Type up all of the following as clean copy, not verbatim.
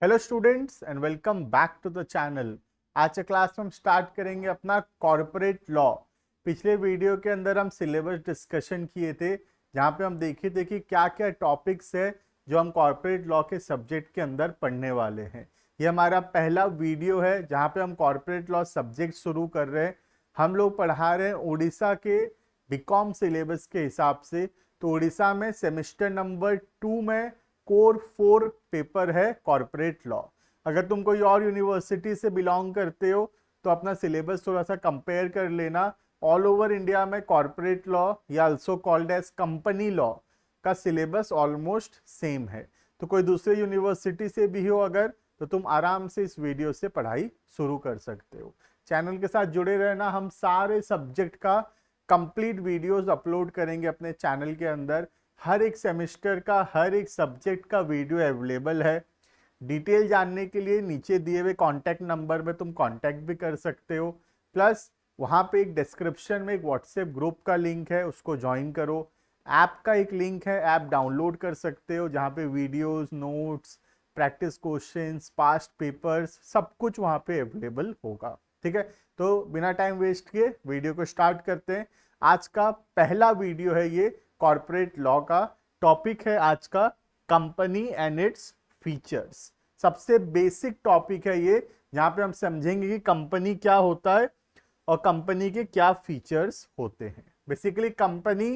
Hello students and welcome back to the channel. आज के class में हम स्टार्ट करेंगे अपना कॉर्पोरेट लॉ। पिछले वीडियो के अंदर हम सिलेबस डिस्कशन किए थे, जहाँ पे हम देखे थे कि क्या क्या टॉपिक्स है जो हम कॉर्पोरेट लॉ के सब्जेक्ट के अंदर पढ़ने वाले हैं। ये हमारा पहला वीडियो है जहाँ पे हम कॉर्पोरेट लॉ सब्जेक्ट शुरू कर रहे हैं। हम लोग पढ़ा रहे हैं उड़ीसा के बीकॉम सिलेबस के हिसाब से। तो उड़ीसा में सेमेस्टर नंबर 2 में कोर 4 पेपर है कॉर्पोरेट लॉ। अगर तुम कोई और यूनिवर्सिटी से बिलोंग करते हो तो अपना सिलेबस थोड़ा सा कंपेयर कर लेना। ऑल ओवर इंडिया में कॉर्पोरेट लॉ या also called as company law का सिलेबस ऑलमोस्ट सेम है। तो कोई दूसरे यूनिवर्सिटी से भी हो अगर, तो तुम आराम से इस वीडियो से पढ़ाई शुरू कर सकते हो। चैनल के साथ जुड़े रहना। हम सारे सब्जेक्ट का कंप्लीट वीडियोस अपलोड करेंगे अपने चैनल के अंदर। हर एक सेमेस्टर का हर एक सब्जेक्ट का वीडियो अवेलेबल है। डिटेल जानने के लिए नीचे दिए हुए कॉन्टैक्ट नंबर में तुम कॉन्टैक्ट भी कर सकते हो। प्लस वहाँ पे एक डिस्क्रिप्शन में एक व्हाट्सएप ग्रुप का लिंक है, उसको ज्वाइन करो। ऐप का एक लिंक है, ऐप डाउनलोड कर सकते हो, जहाँ पे videos, notes, practice questions, past papers सब कुछ वहाँ पे अवेलेबल होगा। ठीक है, तो बिना टाइम वेस्ट किए वीडियो को स्टार्ट करते हैं। आज का पहला वीडियो है ये कॉर्पोरेट लॉ का। टॉपिक है आज का कंपनी एंड इट्स फीचर्स। सबसे बेसिक टॉपिक है ये, जहां पे हम समझेंगे कि कंपनी क्या होता है और कंपनी के क्या फीचर्स होते हैं। बेसिकली कंपनी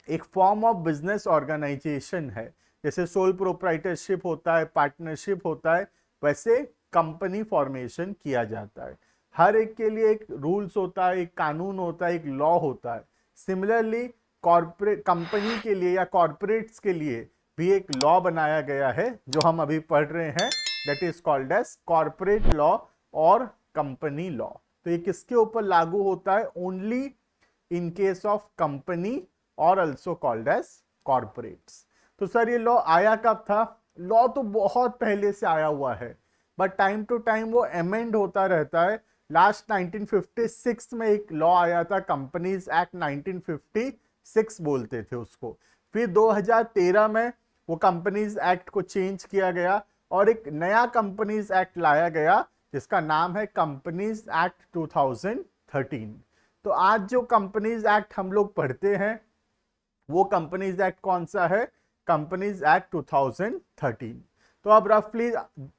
एक फॉर्म ऑफ बिजनेस ऑर्गेनाइजेशन है। जैसे सोल प्रोप्राइटरशिप होता है, पार्टनरशिप होता है, वैसे कंपनी फॉर्मेशन किया जाता है। हर एक के लिए एक रूल्स होता है, एक कानून होता है, एक लॉ होता है। सिमिलरली कॉर्पोरेट कंपनी के लिए या कॉर्पोरेट्स के लिए भी एक लॉ बनाया गया है जो हम अभी पढ़ रहे हैं, that is called as corporate law और कंपनी लॉ। तो ये किसके ऊपर लागू होता है? Only in case of company और अल्सो कॉल्ड एज कॉर्पोरेट्स। तो सर ये लॉ आया कब था? लॉ तो बहुत पहले से आया हुआ है, बट टाइम टू टाइम वो अमेंड होता रहता है। लास्ट 1956 में एक लॉ आया था, कंपनीज एक्ट 1956 बोलते थे उसको। फिर 2013 में वो कंपनीज एक्ट को चेंज किया गया और एक नया कंपनीज एक्ट लाया गया जिसका नाम है कंपनीज एक्ट 2013। तो आज जो कंपनीज एक्ट हम लोग पढ़ते हैं वो कंपनीज एक्ट कौन सा है? Companies act 2013। तो अब रफली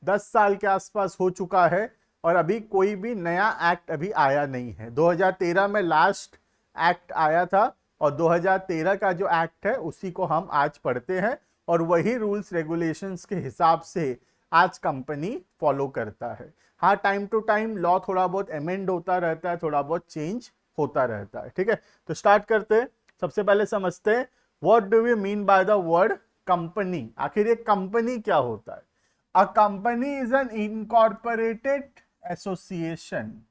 10 साल के आसपास हो चुका है और अभी कोई भी नया एक्ट अभी आया नहीं है। 2013 में लास्ट एक्ट आया था और 2013 का जो एक्ट है उसी को हम आज पढ़ते हैं और वही रूल्स रेगुलेशंस के हिसाब से आज कंपनी फॉलो करता है। हाँ, टाइम टू टाइम लॉ थोड़ा बहुत अमेंड होता रहता है, थोड़ा बहुत चेंज होता रहता है। ठीक है, तो स्टार्ट करते हैं। सबसे पहले समझते हैं what do we mean by the word company. आखिर ये कंपनी क्या होता है? A company is an incorporated association.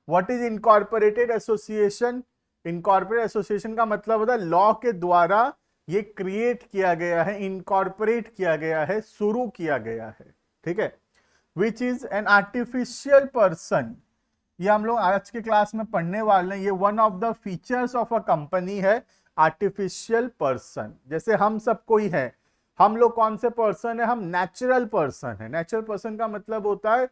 What is incorporated association? Incorporate association का मतलब होता है लॉ के द्वारा ये क्रिएट किया गया है, इनकॉर्पोरेट किया गया है, शुरू किया गया है। ठीक है, which is an artificial person. ये हम लोग आज के क्लास में पढ़ने वाले हैं। ये one of the features of a company है, आर्टिफिशियल पर्सन। जैसे हम सब कोई है, हम लोग कौन से पर्सन है? हम नेचुरल पर्सन है। नेचुरल पर्सन का मतलब होता है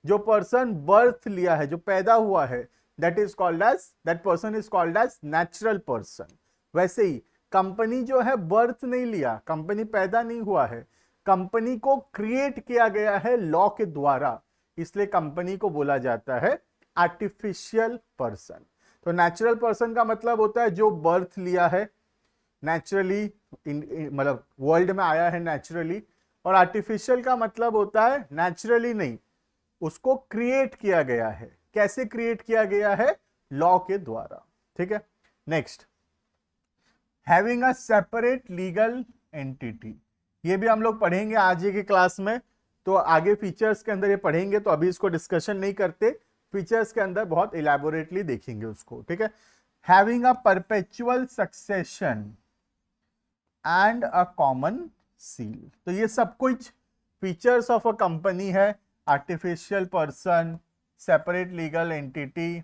जो पर्सन बर्थ लिया है, जो पैदा हुआ है, that is called as, that person is called as natural person. वैसे ही कंपनी जो है बर्थ नहीं लिया, कंपनी पैदा नहीं हुआ है, कंपनी को क्रिएट किया गया है लॉ के द्वारा, इसलिए कंपनी को बोला जाता है आर्टिफिशियल पर्सन। तो नेचुरल पर्सन का मतलब होता है जो बर्थ लिया है, नेचुरली मतलब वर्ल्ड में आया है नेचुरली। और आर्टिफिशियल का मतलब होता है नेचुरली नहीं, उसको क्रिएट किया गया है। कैसे क्रिएट किया गया है? लॉ के द्वारा। ठीक है, next, having a separate legal entity. ये भी हम लोग पढ़ेंगे आज की क्लास में, तो आगे फीचर्स के अंदर ये पढ़ेंगे, तो अभी इसको डिस्कशन नहीं करते। फीचर्स के अंदर बहुत इलैबोरेटली देखेंगे उसको। ठीक है, having a perpetual succession and a common seal. तो ये सब कुछ फीचर्स ऑफ अ कंपनी है। Artificial person, separate legal entity,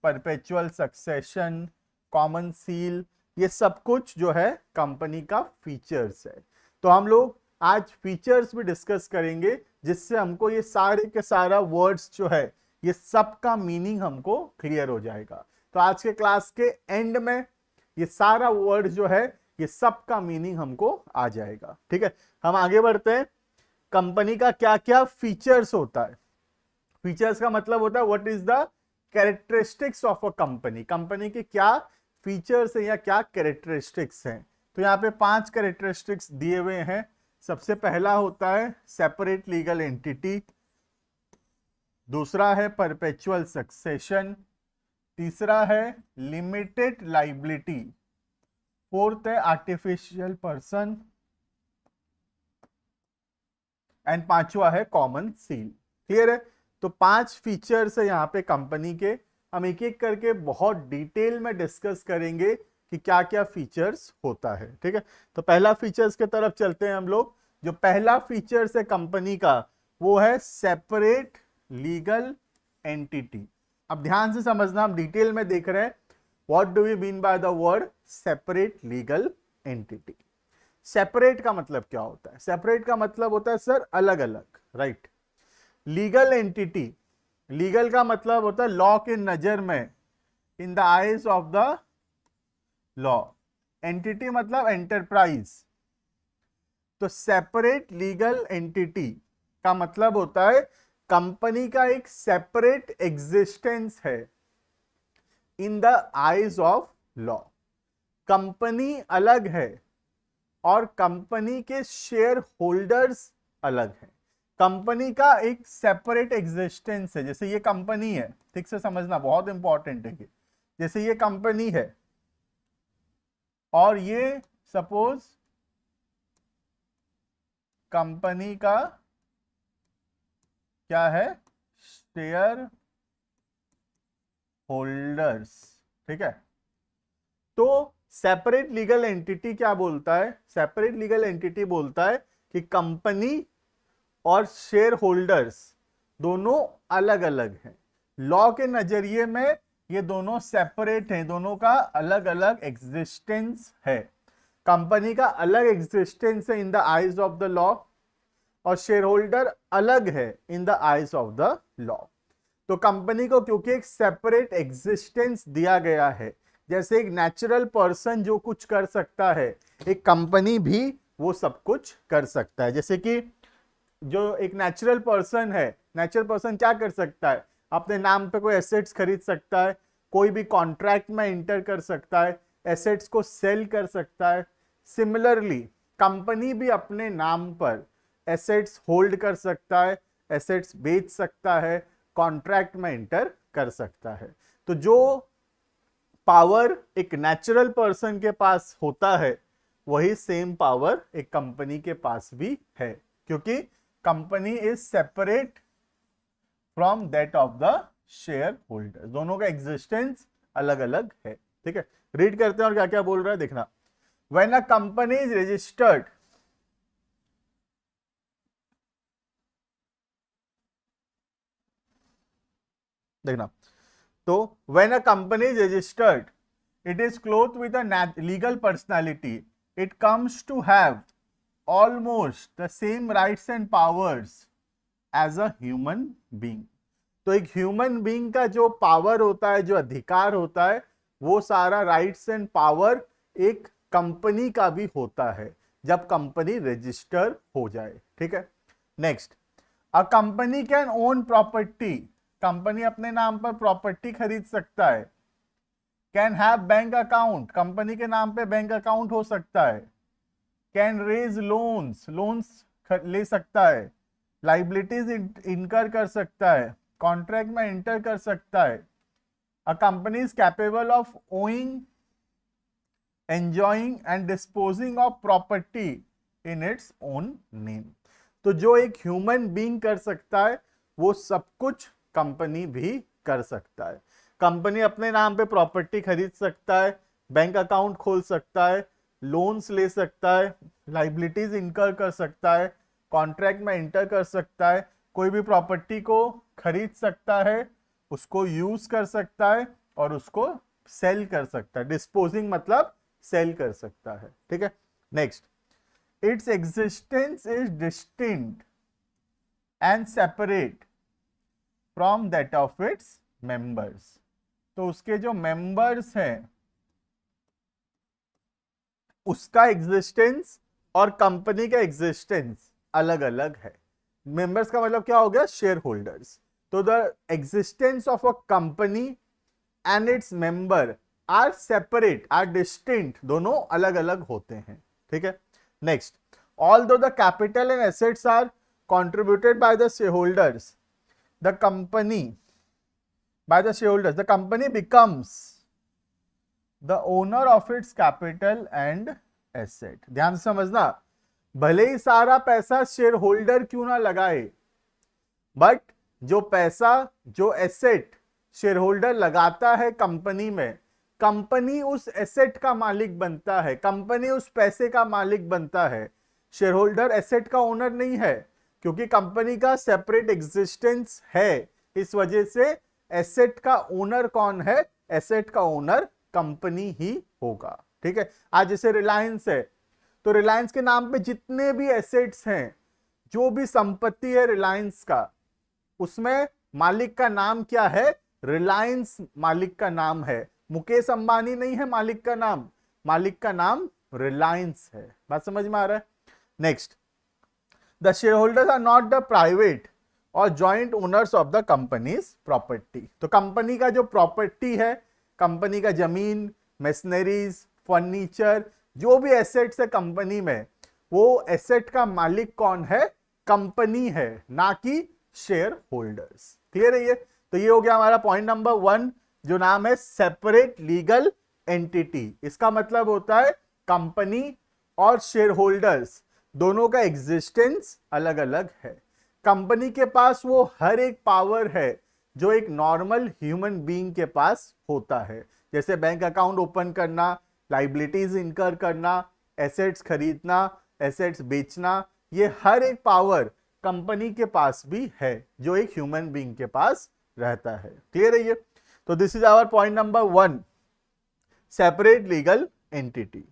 perpetual succession, common seal, ये सब कुछ जो है कंपनी का फीचर्स है। तो हम लोग आज फीचर्स भी डिस्कस करेंगे, जिससे हमको ये सारे के सारा वर्ड्स जो है ये सब का मीनिंग हमको क्लियर हो जाएगा। तो आज के क्लास के एंड में ये सारा वर्ड जो है ये सब का मीनिंग हमको आ जाएगा। ठीक है, हम आगे बढ़ते हैं। कंपनी का क्या क्या फीचर्स होता है। फीचर्स का मतलब होता है what is the characteristics of a company. Company के क्या फीचर्स है या क्या कैरेक्टरिस्टिक्स हैं। तो यहाँ पे 5 कैरेक्टरिस्टिक्स दिए हुए हैं। सबसे पहला होता है सेपरेट लीगल एंटिटी, दूसरा है परपेचुअल सक्सेशन, तीसरा है लिमिटेड लाइबिलिटी, फोर्थ है आर्टिफिशियल पर्सन एंड पांचवा है कॉमन सील। क्लियर है। तो 5 फीचर्स है यहाँ पे कंपनी के। हम एक एक करके बहुत डिटेल में डिस्कस करेंगे कि क्या क्या फीचर्स होता है। ठीक है, तो पहला फीचर्स के तरफ चलते हैं हम लोग। जो पहला फीचर्स है कंपनी का वो है सेपरेट लीगल एंटिटी। अब ध्यान से समझना, हम डिटेल में देख रहे हैं what do we mean by the word separate legal entity. Separate का मतलब क्या होता है? सेपरेट का मतलब होता है सर अलग अलग, राइट। लीगल एंटिटी, लीगल का मतलब होता है लॉ के नजर में, इन the eyes of the law. Entity मतलब एंटरप्राइज। तो सेपरेट लीगल एंटिटी का मतलब होता है कंपनी का एक सेपरेट एग्जिस्टेंस है इन the eyes of law. Company अलग है और कंपनी के शेयर होल्डर्स अलग हैं। कंपनी का एक सेपरेट एग्जिस्टेंस है। जैसे ये कंपनी है, ठीक से समझना, बहुत इंपॉर्टेंट है। जैसे ये कंपनी है और ये सपोज कंपनी का क्या है, शेयर होल्डर्स। ठीक है, तो सेपरेट लीगल एंटिटी क्या बोलता है? सेपरेट लीगल एंटिटी बोलता है कि कंपनी और शेयर होल्डर्स दोनों अलग अलग हैं। लॉ के नजरिए में ये दोनों सेपरेट हैं, दोनों का अलग अलग एग्जिस्टेंस है। कंपनी का अलग एग्जिस्टेंस है इन the eyes of the law और शेयर होल्डर अलग है इन the eyes of the law. तो कंपनी को क्योंकि एक सेपरेट एग्जिस्टेंस दिया गया है, जैसे एक नेचुरल पर्सन जो कुछ कर सकता है, एक कंपनी भी वो सब कुछ कर सकता है। जैसे कि जो एक नेचुरल पर्सन है, नेचुरल पर्सन क्या कर सकता है? अपने नाम पे कोई एसेट्स खरीद सकता है, कोई भी कॉन्ट्रैक्ट में इंटर कर सकता है, एसेट्स को सेल कर सकता है। सिमिलरली कंपनी भी अपने नाम पर एसेट्स होल्ड कर सकता है, एसेट्स बेच सकता है, कॉन्ट्रैक्ट में इंटर कर सकता है। तो जो पावर एक नेचुरल पर्सन के पास होता है वही सेम पावर एक कंपनी के पास भी है, क्योंकि company is separate from that of the share holder. दोनों का एग्जिस्टेंस अलग अलग है। ठीक है, रीड करते हैं और क्या क्या बोल रहा है देखना। When a company is registered, देखना, तो when a company is registered it is clothed with a legal personality. It comes to have almost the same rights and powers as a human being. तो एक human being का जो power होता है, जो अधिकार होता है, वो सारा राइट्स एंड पावर एक कंपनी का भी होता है जब कंपनी रजिस्टर हो जाए। ठीक है, next, a company can own property. Company अपने नाम पर प्रॉपर्टी खरीद सकता है। Can have bank account, company के नाम पे बैंक अकाउंट हो सकता है। कैन रेज लोन्स, लोन्स ले सकता है। लाइबिलिटीज इनकर कर सकता है, कॉन्ट्रैक्ट में इंटर कर सकता है। A company is capable of owing, enjoying and disposing of property in its own name. तो जो एक ह्यूमन बीइंग कर सकता है वो सब कुछ कंपनी भी कर सकता है। कंपनी अपने नाम पे प्रॉपर्टी खरीद सकता है, बैंक अकाउंट खोल सकता है, लोन्स ले सकता है, लाइबिलिटीज इनकर कर सकता है, कॉन्ट्रैक्ट में इंटर कर सकता है, कोई भी प्रॉपर्टी को खरीद सकता है, उसको यूज कर सकता है और उसको सेल कर सकता है। डिस्पोजिंग मतलब सेल कर सकता है। ठीक है, next, its existence is distinct and separate from that of its members। तो उसके जो members हैं उसका एग्जिस्टेंस और कंपनी का एग्जिस्टेंस अलग अलग है। मेंबर्स का मतलब क्या हो गया, शेयर होल्डर्स। तो the existence of a company and its member are separate, are distinct, दोनों अलग अलग होते हैं, ठीक है। Next, although the capital and assets are contributed by the shareholders, the company by the shareholders, the company becomes the owner of its capital and asset। ध्यान से समझना, भले ही सारा पैसा शेयर होल्डर क्यों ना लगाए, बट जो पैसा, जो एसेट शेयर होल्डर लगाता है कंपनी में, कंपनी उस एसेट का मालिक बनता है, कंपनी उस पैसे का मालिक बनता है। शेयर होल्डर एसेट का ओनर नहीं है, क्योंकि कंपनी का सेपरेट एग्जिस्टेंस है। इस वजह से एसेट का ओनर कौन है, एसेट का ओनर कंपनी ही होगा, ठीक है। आज जैसे रिलायंस है, तो रिलायंस के नाम पे जितने भी एसेट्स हैं, जो भी संपत्ति है रिलायंस का, उसमें मालिक का नाम क्या है, रिलायंस मालिक का नाम है। मुकेश अंबानी नहीं है मालिक का नाम, मालिक का नाम रिलायंस है। बात समझ में आ रहा है। Next, the shareholders are not the private और joint owners of the company's property. तो कंपनी का जो प्रॉपर्टी है, कंपनी का जमीन, मशीनरीज, फर्नीचर, जो भी एसेट्स है कंपनी में, वो एसेट का मालिक कौन है, कंपनी है, ना कि शेयर होल्डर्स। क्लियर है ये? तो ये हो गया हमारा पॉइंट नंबर 1, जो नाम है सेपरेट लीगल एंटिटी। इसका मतलब होता है कंपनी और शेयर होल्डर्स दोनों का एग्जिस्टेंस अलग अलग है। कंपनी के पास वो हर एक पावर है जो एक नॉर्मल ह्यूमन बीइंग के पास होता है, जैसे बैंक अकाउंट ओपन करना, लाइबिलिटीज इनकर करना, एसेट्स खरीदना, एसेट्स बेचना, ये हर एक पावर कंपनी के पास भी है जो एक ह्यूमन बीइंग के पास रहता है। क्लियर है ये? तो this is our point number 1, separate legal entity.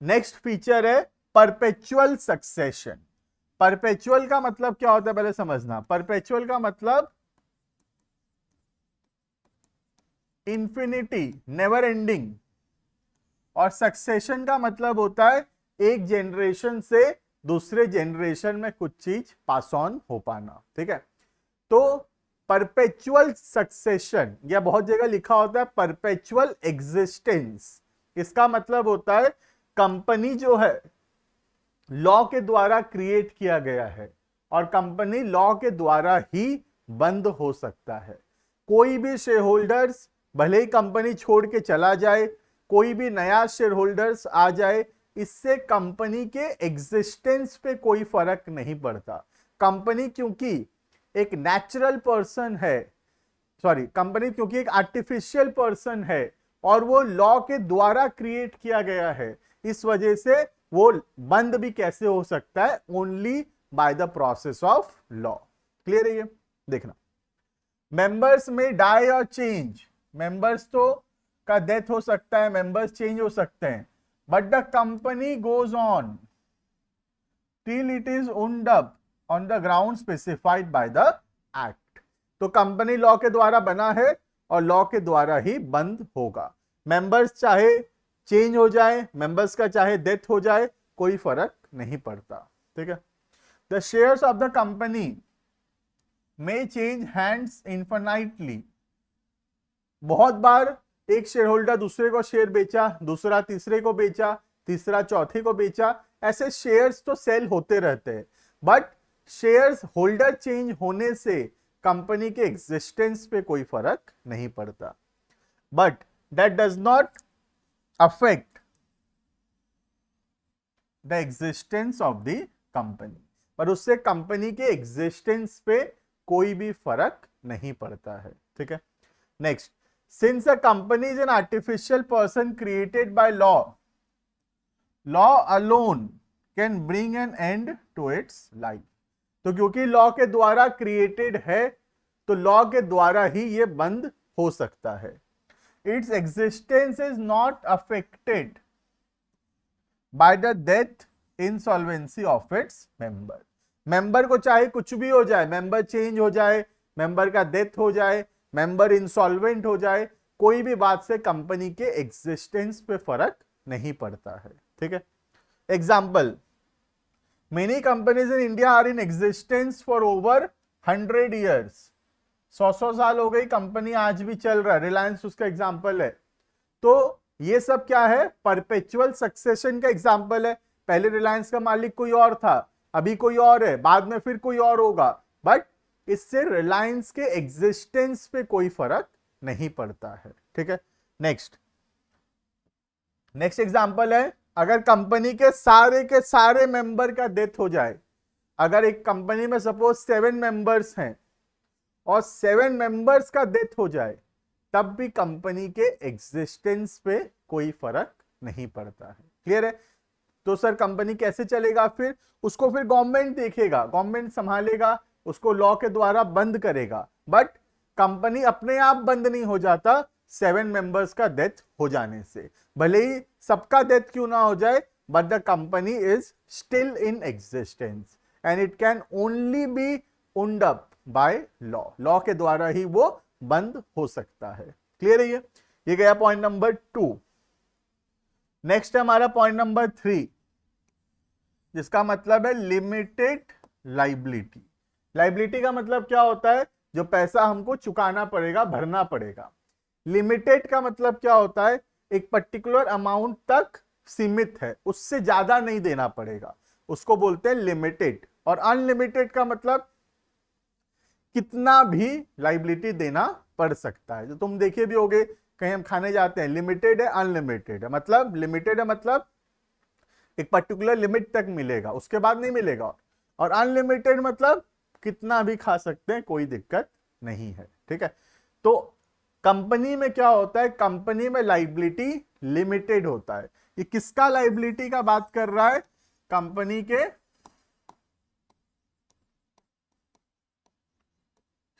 Next feature है परपेचुअल सक्सेशन। परपेचुअल का मतलब क्या होता है पहले समझना। परपेचुअल का मतलब इंफिनिटी, नेवर एंडिंग, और सक्सेशन का मतलब होता है एक जनरेशन से दूसरे जनरेशन में कुछ चीज पास ऑन हो पाना, ठीक है। तो परपेचुअल सक्सेशन, या बहुत जगह लिखा होता है परपेचुअल एग्जिस्टेंस, इसका मतलब होता है कंपनी जो है लॉ के द्वारा क्रिएट किया गया है और कंपनी लॉ के द्वारा ही बंद हो सकता है। कोई भी शेयर होल्डर्स भले ही कंपनी छोड़ के चला जाए, कोई भी नया शेयर होल्डर्स आ जाए, इससे कंपनी के एग्जिस्टेंस पे कोई फर्क नहीं पड़ता। कंपनी क्योंकि एक नेचुरल पर्सन है, सॉरी, कंपनी क्योंकि एक आर्टिफिशियल पर्सन है और वो लॉ के द्वारा क्रिएट किया गया है, इस वजह से वो बंद भी कैसे हो सकता है, only by the process of law. Clear है ये? देखना, मेंबर्स में डाई और चेंज, मेंबर्स तो का डेथ हो सकता है, मेंबर्स चेंज हो सकते हैं, but the company goes on till it is owned up on the ground specified by the act. तो कंपनी लॉ के द्वारा बना है और लॉ के द्वारा ही बंद होगा। मेंबर्स चाहे चेंज हो जाए, मेंबर्स का चाहे डेथ हो जाए, कोई फर्क नहीं पड़ता, ठीक है। The shares of the company may change hands infinitely. बहुत बार एक शेयर होल्डर दूसरे को शेयर बेचा, दूसरा तीसरे को बेचा, तीसरा चौथे को बेचा, ऐसे शेयर्स तो सेल होते रहते हैं, बट शेयर्स होल्डर चेंज होने से कंपनी के एग्जिस्टेंस पे कोई फर्क नहीं पड़ता। But that does not affect the existence of the company, पर उससे कंपनी के एग्जिस्टेंस पे कोई भी फर्क नहीं पड़ता है, ठीक है। Next, since a company is an artificial person created by law, law alone can bring an end to its life. तो क्योंकि लॉ के द्वारा क्रिएटेड है, तो लॉ के द्वारा ही ये बंद हो सकता है। Its existence is not affected by the death insolvency of its member. Member को चाहे कुछ भी हो जाए, मेंबर चेंज हो जाए, मेंबर का डेथ हो जाए, मेंबर इंसॉल्वेंट हो जाए, कोई भी बात से कंपनी के एग्जिस्टेंस पे फर्क नहीं पड़ता है। ठीक है, example, many companies in India are in existence for over 100 years. 100 साल हो गई, कंपनी आज भी चल रहा है, रिलायंस उसका एग्जाम्पल है। तो ये सब क्या है, परपेचुअल सक्सेशन का एग्जाम्पल है। पहले रिलायंस का मालिक कोई और था, अभी कोई और है, बाद में फिर कोई और होगा, बट इससे रिलायंस के एग्जिस्टेंस पे कोई फर्क नहीं पड़ता है। ठीक है, नेक्स्ट एग्जाम्पल है, अगर कंपनी के सारे मेंबर का डेथ हो जाए, अगर एक कंपनी में सपोज 7 मेंबर्स हैं और 7 मेंबर्स का डेथ हो जाए, तब भी कंपनी के एग्जिस्टेंस पे कोई फर्क नहीं पड़ता है। क्लियर है? तो सर कंपनी कैसे चलेगा फिर? उसको फिर गवर्नमेंट देखेगा, गवर्नमेंट संभालेगा, उसको लॉ के द्वारा बंद करेगा, बट कंपनी अपने आप बंद नहीं हो जाता 7 मेंबर्स का डेथ हो जाने से। भले ही सबका डेथ क्यों ना हो जाए, but the company is still in existence and it can only be owned up by law. Law के द्वारा ही वो बंद हो सकता है। क्लियर है? ये गया पॉइंट नंबर 2। नेक्स्ट है हमारा पॉइंट नंबर 3, जिसका मतलब है लिमिटेड लाइबिलिटी। लाइबिलिटी का मतलब क्या होता है? जो पैसा हमको चुकाना पड़ेगा, भरना पड़ेगा। लिमिटेड का मतलब क्या होता है? एक पर्टिकुलर अमाउंट तक सीमित है, उससे ज्यादा नहीं देना पड़ेगा, उसको बोलते हैं लिमिटेड। और अनलिमिटेड का मतलब कितना भी लाइबिलिटी देना पड़ सकता है। जो तुम देखे भी होगे, कहीं हम खाने जाते हैं, लिमिटेड है, अनलिमिटेड है। मतलब लिमिटेड है मतलब एक पर्टिकुलर लिमिट तक मिलेगा, उसके बाद नहीं मिलेगा। और अनलिमिटेड मतलब कितना भी खा सकते हैं, कोई दिक्कत नहीं है। ठीक है, तो कंपनी में क्या होता है? कंपनी में लाइबिलिटी लिमिटेड होता है। ये किसका लाइबिलिटी का बात कर रहा है? कंपनी के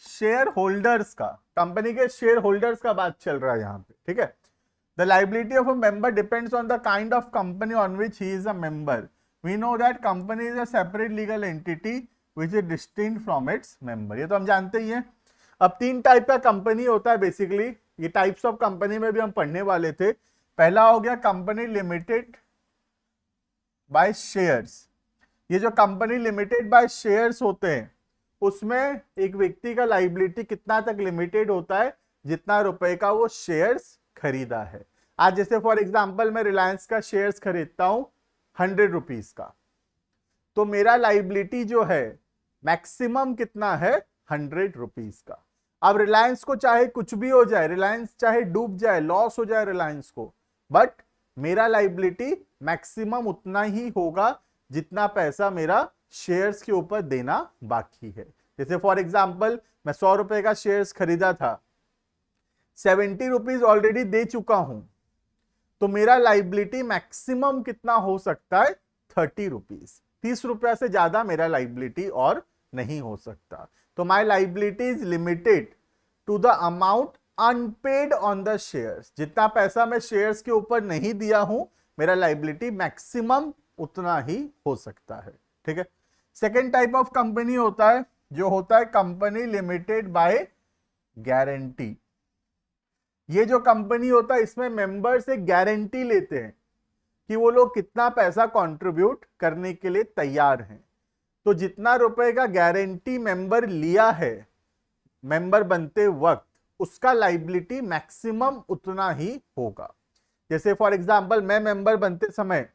शेयर होल्डर्स का, कंपनी के शेयर होल्डर्स का बात चल रहा है यहां पे। ठीक है, the liability of a member depends on the kind of company on which he is a member. We know that company is a separate legal entity which is distinct from its member. ये तो हम जानते ही हैं। अब 3 type का company होता है basically, ये टाइप्स ऑफ कंपनी में भी हम पढ़ने वाले थे। पहला हो गया कंपनी लिमिटेड बाय शेयर्स। ये जो कंपनी लिमिटेड बाय शेयर्स होते हैं, उसमें एक व्यक्ति का लाइबिलिटी कितना तक लिमिटेड होता है? जितना रुपए का वो शेयर्स खरीदा है। आज जैसे फॉर एग्जांपल मैं रिलायंस का शेयर्स खरीदता हूं 100 रुपीज का, तो मेरा लाइबिलिटी जो है मैक्सिमम कितना है? 100 रुपीज का। अब रिलायंस को चाहे कुछ भी हो जाए, रिलायंस चाहे डूब जाए, लॉस हो जाए रिलायंस को, बट मेरा लाइबिलिटी मैक्सिमम उतना ही होगा जितना पैसा मेरा शेयर्स के ऊपर देना बाकी है। जैसे फॉर एग्जांपल मैं 100 रुपए का शेयर्स खरीदा था, 70 रुपीज ऑलरेडी दे चुका हूं, तो मेरा लाइबिलिटी मैक्सिमम कितना हो सकता है? 30 रुपीज। 30 रुपया से ज्यादा मेरा लाइबिलिटी और नहीं हो सकता। तो my liability is limited to the amount unpaid on the shares. जितना पैसा मैं शेयर्स के ऊपर नहीं दिया हूं, मेरा लाइबिलिटी मैक्सिमम उतना ही हो सकता है। ठीक है, सेकेंड टाइप ऑफ कंपनी होता है जो होता है कंपनी लिमिटेड बाय गारंटी। ये जो कंपनी होता है, इसमें मेंबर्स एक गारंटी लेते हैं कि वो लोग कितना पैसा कंट्रीब्यूट करने के लिए तैयार हैं। तो जितना रुपए का गारंटी मेंबर लिया है मेंबर बनते वक्त, उसका लाइबिलिटी मैक्सिमम उतना ही होगा। जैसे फॉर एग्जांपल मैं मेंबर बनते समय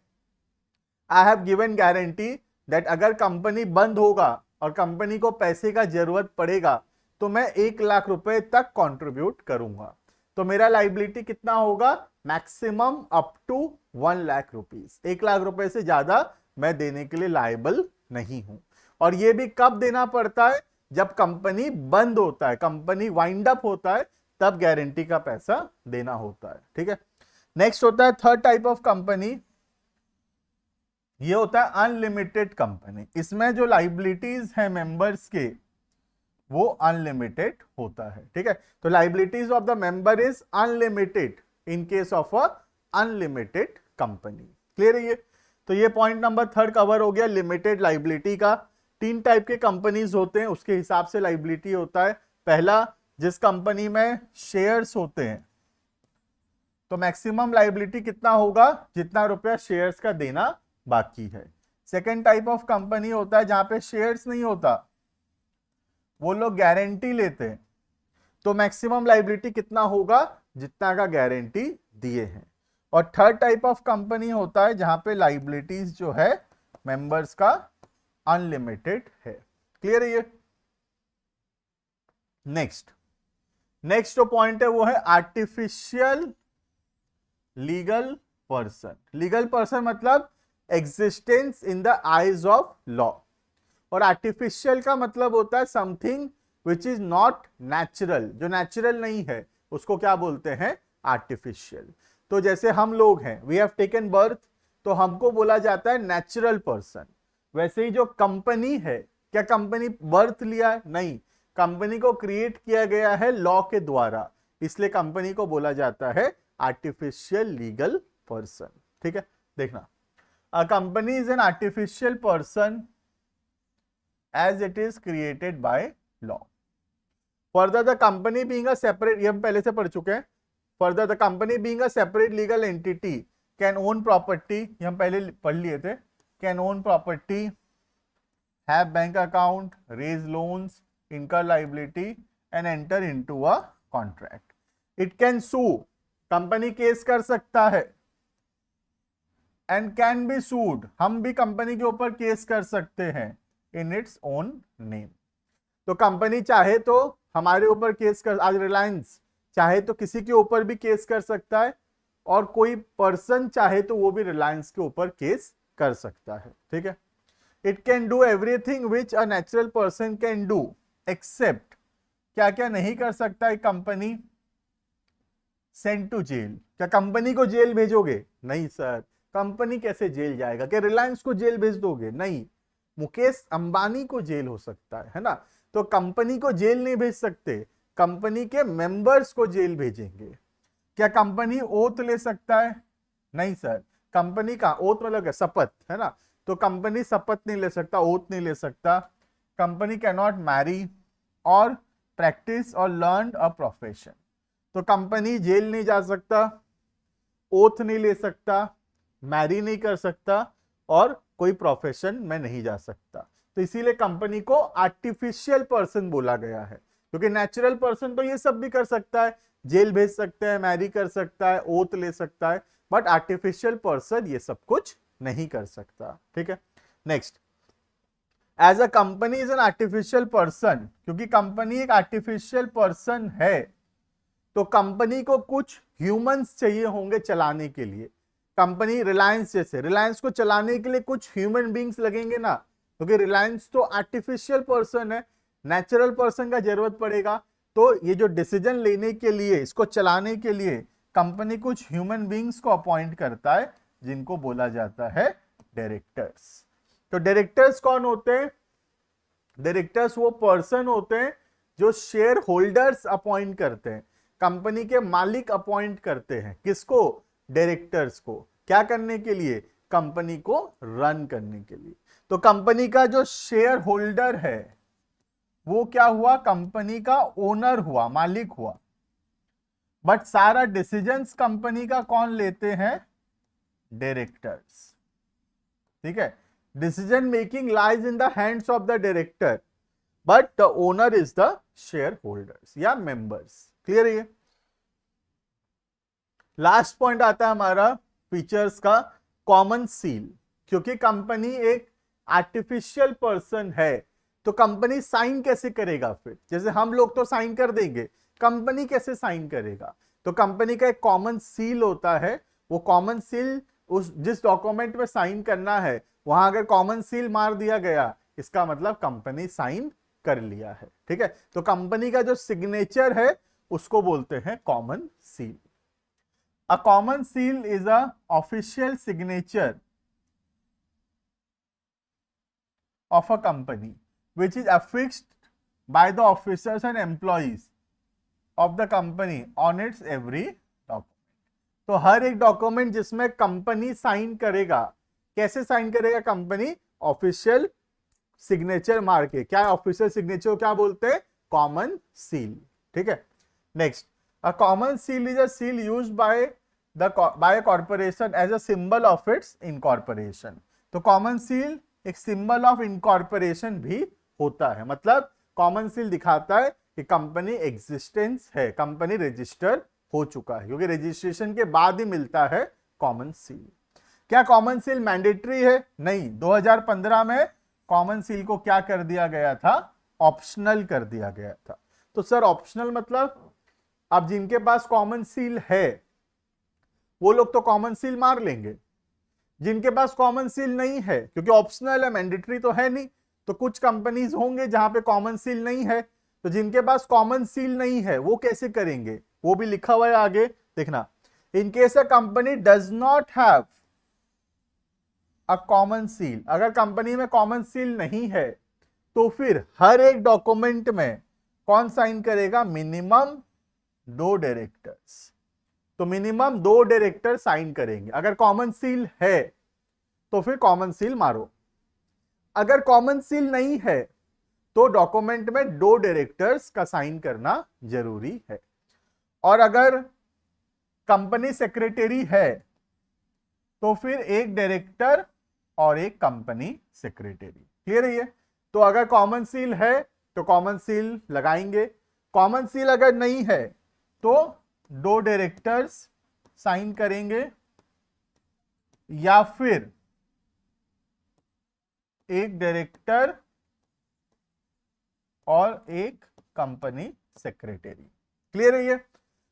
I have given guarantee that अगर कंपनी बंद होगा और कंपनी को पैसे का जरूरत पड़ेगा, तो मैं 1 लाख रुपए तक कंट्रीब्यूट करूंगा। तो मेरा लाइबिलिटी कितना होगा? Maximum up to 1 lakh rupees. 1 lakh रुपए से ज्यादा मैं देने के लिए लायबल नहीं हूं। और यह भी कब देना पड़ता है? जब कंपनी बंद होता है, कंपनी वाइंड अप होता है, तब गारंटी का पैसा देना होता है। ठीक है, नेक्स्ट होता है थर्ड टाइप ऑफ कंपनी, ये होता है अनलिमिटेड कंपनी। इसमें जो लाइबिलिटीज है मेंबर्स के, वो अनलिमिटेड होता है। ठीक है, तो liabilities of the member is unlimited in case of a unlimited company. Clear है ये? तो ये पॉइंट नंबर 3 कवर हो गया लिमिटेड लाइबिलिटी का। 3 टाइप के कंपनीज होते हैं, उसके हिसाब से लाइबिलिटी होता है। पहला, जिस कंपनी में शेयर्स होते हैं तो मैक्सिमम लाइबिलिटी कितना होगा, जितना रुपया शेयर्स का देना बाकी है। सेकेंड टाइप ऑफ कंपनी होता है जहां पे शेयर्स नहीं होता, वो लोग गारंटी लेते हैं, तो मैक्सिमम लाइबिलिटी कितना होगा, जितना का गारंटी दिए हैं। और थर्ड टाइप ऑफ कंपनी होता है जहां पे लाइबिलिटीज जो है मेंबर्स का अनलिमिटेड है। क्लियर है ये? नेक्स्ट जो पॉइंट है वो है artificial legal person. Legal person मतलब existence in the eyes of law, और आर्टिफिशियल का मतलब होता है something which is not natural, जो नेचुरल नहीं है उसको क्या बोलते हैं, आर्टिफिशियल। तो जैसे हम लोग हैं, वी हैव टेकन बर्थ, तो हमको बोला जाता है नेचुरल पर्सन। वैसे ही जो कंपनी है, क्या कंपनी बर्थ लिया है? नहीं, कंपनी को क्रिएट किया गया है लॉ के द्वारा, इसलिए कंपनी को बोला जाता है आर्टिफिशियल लीगल पर्सन। ठीक है, देखना, अ company is an artificial person as it is created by law. Further, the company being a separate, ये हम पहले से पढ़ चुके हैं। Further, the company being a separate legal entity can own property, ये हम पहले पढ़ लिए थे, can own property, have bank account, raise loans, incur liability and enter into a contract. It can sue, company case कर सकता है, and can be sued, हम भी कंपनी के ऊपर केस कर सकते हैं इन इट्स ओन नेम। तो कंपनी चाहे तो हमारे ऊपर केस कर, आज रिलायंस चाहे तो किसी के ऊपर भी केस कर सकता है, और कोई पर्सन चाहे तो वो भी रिलायंस के ऊपर केस कर सकता है। ठीक है, it can do everything which a natural person can do except, क्या क्या नहीं कर सकता है कंपनी, सेंड टू जेल। क्या कंपनी को जेल भेजोगे? नहीं सर, कंपनी कैसे जेल जाएगा? क्या रिलायंस को जेल भेज दोगे? नहीं, मुकेश अंबानी को जेल हो सकता है ना, तो कंपनी को जेल नहीं भेज सकते, कंपनी के मेंबर्स को जेल भेजेंगे। क्या कंपनी ओथ ले सकता है? नहीं सर, कंपनी का ओथ मतलब क्या, शपथ है ना, तो कंपनी शपथ नहीं ले सकता, ओथ नहीं ले सकता। कंपनी कैन नॉट मैरी और प्रैक्टिस और लर्न अ प्रोफेशन, तो कंपनी जेल नहीं जा सकता, ओथ नहीं ले सकता, मैरी नहीं कर सकता और कोई प्रोफेशन में नहीं जा सकता। तो इसीलिए कंपनी को आर्टिफिशियल पर्सन बोला गया है, क्योंकि नेचुरल पर्सन तो ये सब भी कर सकता है, जेल भेज सकता है, मैरी कर सकता है, ओथ ले सकता है, बट आर्टिफिशियल पर्सन ये सब कुछ नहीं कर सकता। ठीक है, next, as a company is an artificial person, क्योंकि कंपनी एक आर्टिफिशियल पर्सन है, तो कंपनी को कुछ ह्यूमंस चाहिए होंगे चलाने के लिए। कंपनी रिलायंस जैसे, रिलायंस को चलाने के लिए कुछ ह्यूमन बींग्स लगेंगे ना, क्योंकि रिलायंस तो आर्टिफिशियल पर्सन है, नेचुरल पर्सन का जरूरत पड़ेगा। तो ये जो डिसीजन लेने के लिए, इसको चलाने के लिए कंपनी कुछ ह्यूमन बींग्स को अपॉइंट करता है, जिनको बोला जाता है डायरेक्टर्स। तो डायरेक्टर्स कौन होते हैं? डायरेक्टर्स वो पर्सन होते हैं जो शेयर होल्डर्स अपॉइंट करते हैं, कंपनी के मालिक अपॉइंट करते हैं। किसको? डायरेक्टर्स को। क्या करने के लिए? कंपनी को रन करने के लिए। तो कंपनी का जो शेयर होल्डर है वो क्या हुआ? कंपनी का ओनर हुआ, मालिक हुआ, बट सारा डिसीजंस कंपनी का कौन लेते हैं? डायरेक्टर्स। ठीक है, decision making lies in the hands of the director, but the owner is the share holders या मेंबर्स। क्लियर है? लास्ट पॉइंट आता है हमारा फीचर्स का, कॉमन सील। क्योंकि कंपनी एक आर्टिफिशियल पर्सन है, तो कंपनी साइन कैसे करेगा? फिर जैसे हम लोग तो साइन कर देंगे, कंपनी कैसे साइन करेगा? तो कंपनी का एक कॉमन सील होता है, वो कॉमन सील उस जिस डॉक्यूमेंट में साइन करना है वहां अगर कॉमन सील मार दिया गया, इसका मतलब कंपनी साइन कर लिया है। ठीक है, तो कंपनी का जो सिग्नेचर है उसको बोलते हैं common seal. A common seal is a official signature of a company which is affixed by the officers and employees of the company on its every document. तो हर एक डॉक्यूमेंट जिसमें कंपनी साइन करेगा, कैसे sign करेगा company? Official signature मार के। क्या official signature क्या बोलते हैं? Common seal. ठीक है, next, a common seal is a seal used by by corporation as a symbol of its incorporation. तो कॉमन सील एक सिंबल ऑफ इनकॉर्पोरेशन भी होता है, मतलब कॉमन सील दिखाता है कि कंपनी एग्जिस्टेंस है, कंपनी रजिस्टर हो चुका है, क्योंकि रजिस्ट्रेशन के बाद ही मिलता है कॉमन सील। क्या कॉमन सील मैंडेटरी है? नहीं, 2015 में कॉमन सील को क्या कर दिया गया था? ऑप्शनल कर दिया गया था। तो सर ऑप्शनल मतलब अब जिनके पास कॉमन सील है वो लोग तो कॉमन सील मार लेंगे, जिनके पास कॉमन सील नहीं है, क्योंकि ऑप्शनल है, मैंडेटरी तो है नहीं, तो कुछ कंपनीज होंगे जहां पे कॉमन सील नहीं है, तो जिनके पास कॉमन सील नहीं है वो कैसे करेंगे? वो भी लिखा हुआ है आगे, देखना। In case a company does not have a common seal, अगर कंपनी में कॉमन सील नहीं है तो फिर हर एक डॉक्यूमेंट में कौन साइन करेगा? Minimum 2 directors. तो मिनिमम 2 डायरेक्टर साइन करेंगे। अगर कॉमन सील है तो फिर कॉमन सील मारो, अगर कॉमन सील नहीं है तो डॉक्यूमेंट में 2 डायरेक्टर्स का साइन करना जरूरी है। और अगर कंपनी सेक्रेटरी है तो फिर एक डायरेक्टर और एक कंपनी सेक्रेटरी। क्लियर है ये? तो अगर कॉमन सील है तो कॉमन सील लगाएंगे, कॉमन सील अगर नहीं है तो 2 डायरेक्टर्स साइन करेंगे या फिर एक डायरेक्टर और एक कंपनी सेक्रेटरी। क्लियर है ये?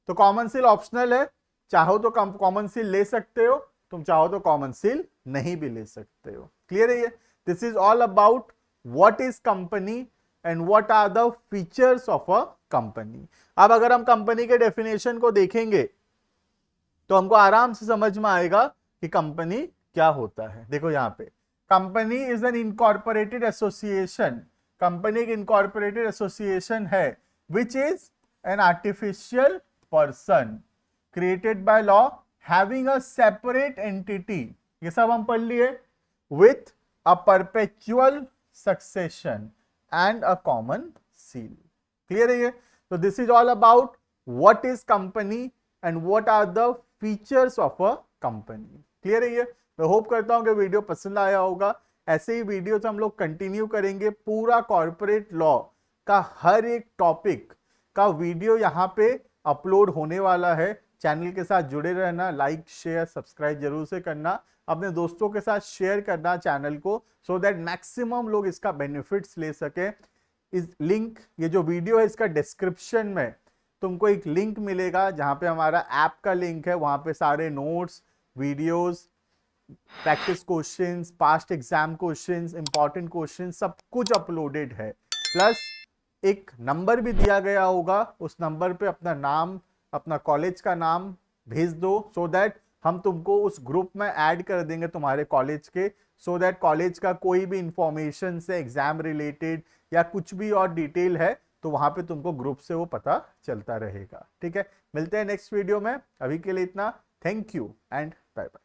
तो कॉमन सील ऑप्शनल है, चाहो तो कॉमन सील ले सकते हो, तुम चाहो तो कॉमन सील नहीं भी ले सकते हो। क्लियर है ये? This is all about what is company and what are the features of a company. अब अगर हम कंपनी के डेफिनेशन को देखेंगे तो हमको आराम से समझ में आएगा कि कंपनी क्या होता है। देखो यहां पे, company is an incorporated association. Company एक इनकॉर्पोरेटेड एसोसिएशन है which is an artificial person created by law having a separate entity, ये सब हम पढ़ लिए, with a perpetual succession and a common seal. Clear है ये? तो this is all about what is company and what are the features of a company. Clear है ये? मैं होप करता हूं कि वीडियो पसंद आया होगा। ऐसे ही वीडियो हम लोग कंटिन्यू करेंगे। पूरा कॉर्पोरेट लॉ का हर एक टॉपिक का वीडियो यहाँ पे अपलोड होने वाला है। चैनल के साथ जुड़े रहना, लाइक शेयर सब्सक्राइब जरूर से करना, अपने दोस्तों के साथ शेयर करना चैनल को, सो दैट मैक्सिमम लोग इसका बेनिफिट्स ले सके। इस लिंक, ये जो वीडियो है इसका डिस्क्रिप्शन में तुमको एक लिंक मिलेगा जहां पे हमारा ऐप का लिंक है, वहां पे सारे notes, videos, practice questions, past exam questions, important questions सब कुछ अपलोडेड है। प्लस एक नंबर भी दिया गया होगा, उस नंबर पे अपना नाम, अपना कॉलेज का नाम भेज दो, सो दैट हम तुमको उस ग्रुप में ऐड कर देंगे तुम्हारे कॉलेज के, सो दैट कॉलेज का कोई भी इंफॉर्मेशन से एग्जाम रिलेटेड या कुछ भी और डिटेल है तो वहां पे तुमको ग्रुप से वो पता चलता रहेगा। ठीक है, मिलते हैं नेक्स्ट वीडियो में। अभी के लिए इतना। Thank you and bye bye.